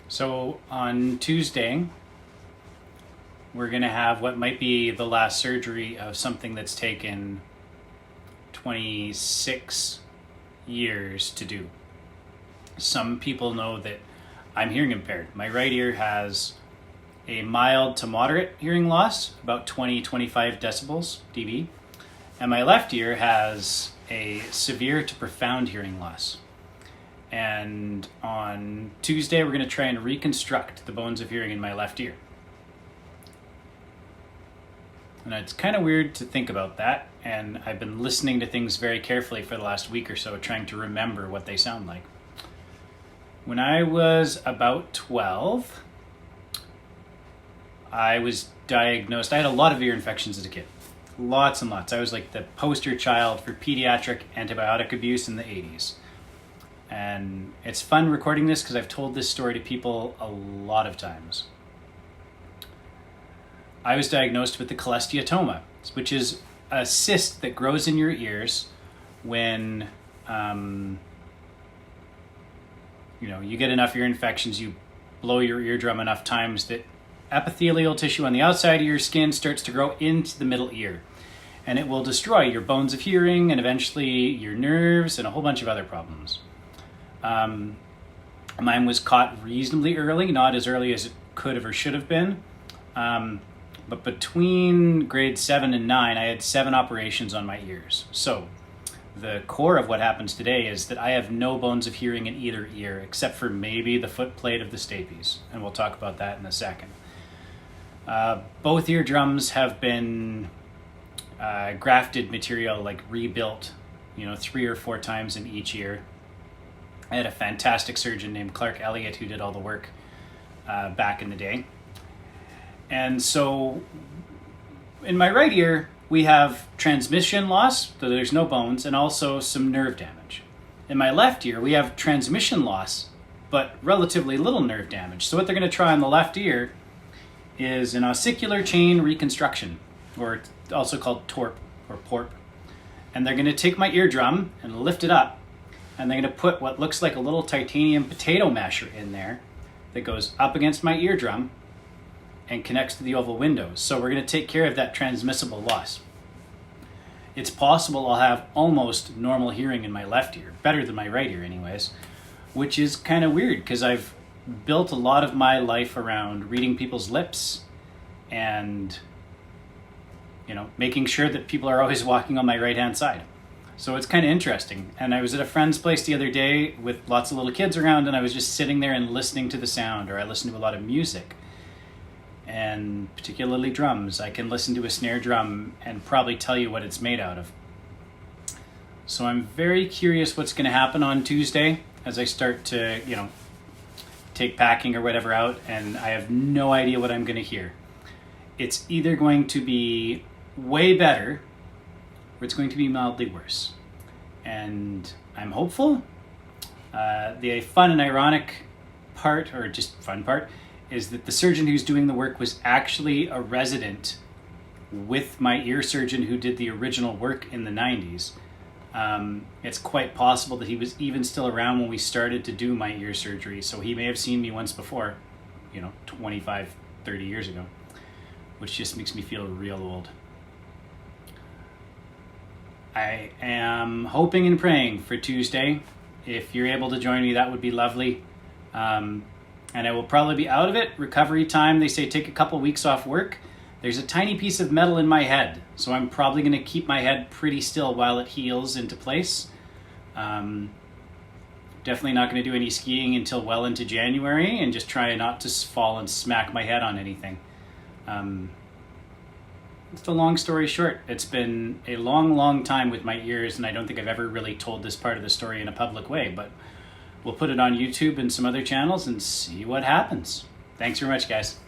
So on Tuesday, we're going to have what might be the last surgery of something that's taken 26 years to do. Some people know that I'm hearing impaired. My right ear has a mild to moderate hearing loss, about 20-25 decibels dB, and my left ear has a severe to profound hearing loss. And on Tuesday, we're going to try and reconstruct the bones of hearing in my left ear. And it's kind of weird to think about that, and I've been listening to things very carefully for the last week or so, trying to remember what they sound like. When I was about 12, I was diagnosed. I had a lot of ear infections as a kid. Lots and lots. I was like the poster child for pediatric antibiotic abuse in the 80s. And it's fun recording this because I've told this story to people a lot of times. I was diagnosed with the cholestatoma, which is a cyst that grows in your ears when you get enough ear infections, you blow your eardrum enough times that epithelial tissue on the outside of your skin starts to grow into the middle ear. And it will destroy your bones of hearing and eventually your nerves and a whole bunch of other problems. Mine was caught reasonably early, not as early as it could have or should have been. But between grade 7 and 9, I had 7 operations on my ears. So the core of what happens today is that I have no bones of hearing in either ear, except for maybe the foot plate of the stapes. And we'll talk about that in a second. Both eardrums have been grafted material, like rebuilt, 3 or 4 times in each ear. I had a fantastic surgeon named Clark Elliott who did all the work back in the day. And so in my right ear, we have transmission loss, so there's no bones, and also some nerve damage. In my left ear, we have transmission loss, but relatively little nerve damage. So what they're going to try on the left ear is an ossicular chain reconstruction, or also called TORP or PORP. And they're going to take my eardrum and lift it up, and they're going to put what looks like a little titanium potato masher in there that goes up against my eardrum and connects to the oval windows. So we're going to take care of that transmissible loss. It's possible I'll have almost normal hearing in my left ear, better than my right ear anyways, which is kind of weird because I've built a lot of my life around reading people's lips and making sure that people are always walking on my right-hand side. So it's kind of interesting. And I was at a friend's place the other day with lots of little kids around, and I was just sitting there and listening to the sound, or I listen to a lot of music, and particularly drums. I can listen to a snare drum and probably tell you what it's made out of. So I'm very curious what's going to happen on Tuesday as I start to, take packing or whatever out, and I have no idea what I'm going to hear. It's either going to be way better or it's going to be mildly worse. And I'm hopeful. The fun and ironic part, or just fun part, is that the surgeon who's doing the work was actually a resident with my ear surgeon who did the original work in the 90s. It's quite possible that he was even still around when we started to do my ear surgery, so he may have seen me once before, 25, 30 years ago, which just makes me feel real old. I am hoping and praying for Tuesday. If you're able to join me, that would be lovely. And I will probably be out of it. Recovery time, they say take a couple weeks off work. There's a tiny piece of metal in my head, so I'm probably going to keep my head pretty still while it heals into place. Definitely not going to do any skiing until well into January, and just try not to fall and smack my head on anything. It's a long story short. It's been a long, long time with my ears, and I don't think I've ever really told this part of the story in a public way, but we'll put it on YouTube and some other channels and see what happens. Thanks very much, guys.